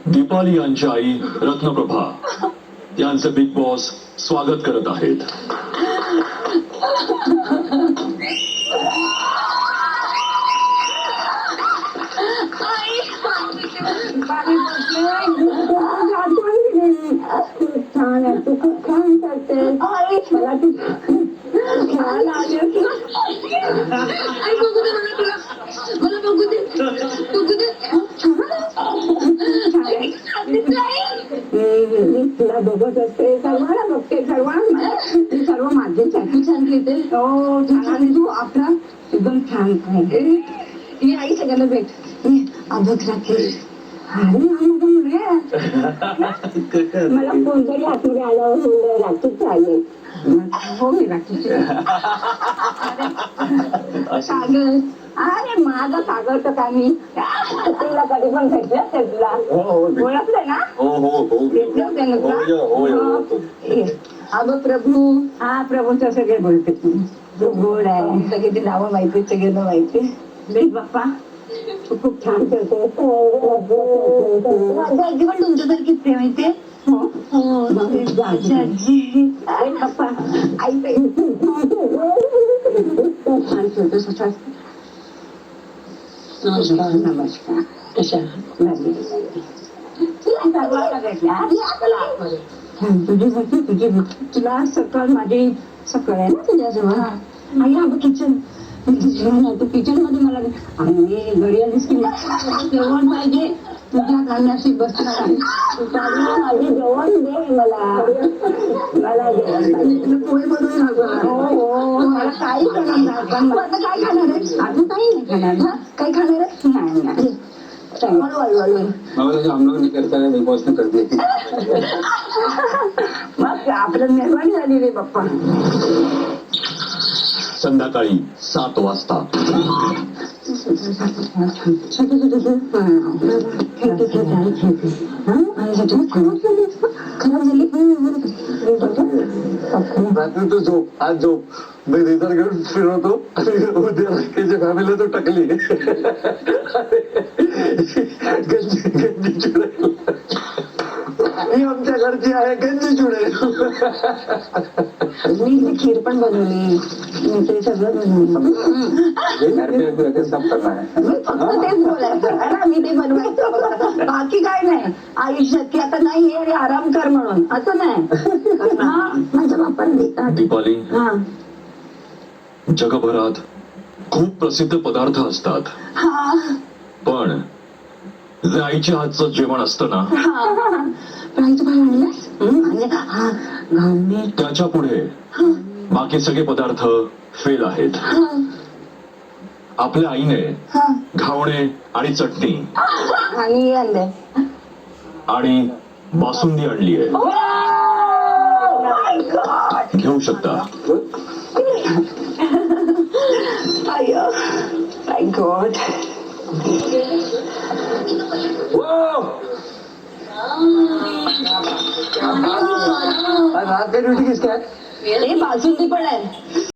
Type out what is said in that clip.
दीपाली यांच्या आई रत्नप्रभा यांचे big boss स्वागत करत आहेत. छान आहे, तू खूप छान करते. मला तू छान आली. मला बघू दे, बघू दे. तुला बघत असते, सर्वांना बघते, सर्व माझेच आहे. तू छान खेळते. हो छान. आणि तू आपला एकदम छान आहे. ही आई सगळ्यांना भेट अभ्यास राहते. मला कोणतरी आतमध्ये आल्यावर राखीच चालेल. हो मी राखीच. सागर, अरे माझा सागर तर काय मी तुला कधी पण भेटलं ते तुला ओळखलं ना. भेटले होते ना तुला. अगं प्रभू. हा प्रभूचं सगळे बोलते तू गोड आहे. सगळे नावं माहिती, सगळ्यांना माहिती. बेस बाप्पा तू खूप छान करते. माझी आजी पण तुमच्यासारखीच आहे माहितीये. अरे बाप्पा आई छान खेळतो. नमस्कार. नमस्कार. कशा तुझी तुला सकाळ माझी सकाळ आहे ना तुझ्याजवळ. आई अगं किचन तू किचन मध्ये मला आणि घरी आलीस की जेवण पाहिजे तुझ्या खाण्याची बसणार. माझी जेवण दे मला. पोळी बनवून हो मला काही खाणार पण आता काय खाणार आहे. अजून काही नाही खाणार. काही खाणार आहे नाही. मग आपलं निर्माण झाली रे बाप्पा. संध्याकाळी 7 वाजता. खराब झाली. रात्री तू झोप, आज झोप. मी रिझल्ट घेऊन फिरवतो आणि उद्या राखेच्या फॅमिली तो टाकली. गंजी चुडेल ही आमच्या घरची आहे. गंजी चुडेल. मी खीर पण बनवली. मी ते सगळं बनवलं. तेच बोलायचं मी ते बनवायचं. बाकी काय नाही आयुष्यात की आता नाही हे आराम कर म्हणून असं नाही. माझ्या बापाने देतात. दीपाली, जगभरात खूप प्रसिद्ध पदार्थ असतात पण जे आईच्या हातचं जेवण असतं ना त्याच्या पुढे बाकी सगळे पदार्थ फेल आहेत. आपल्या आईने घावणे आणि चटणी आणि बासुंदी आणली आहे. घेऊ शकता. रात का ड्यूटी किसका है? बासुंदी पण आहे.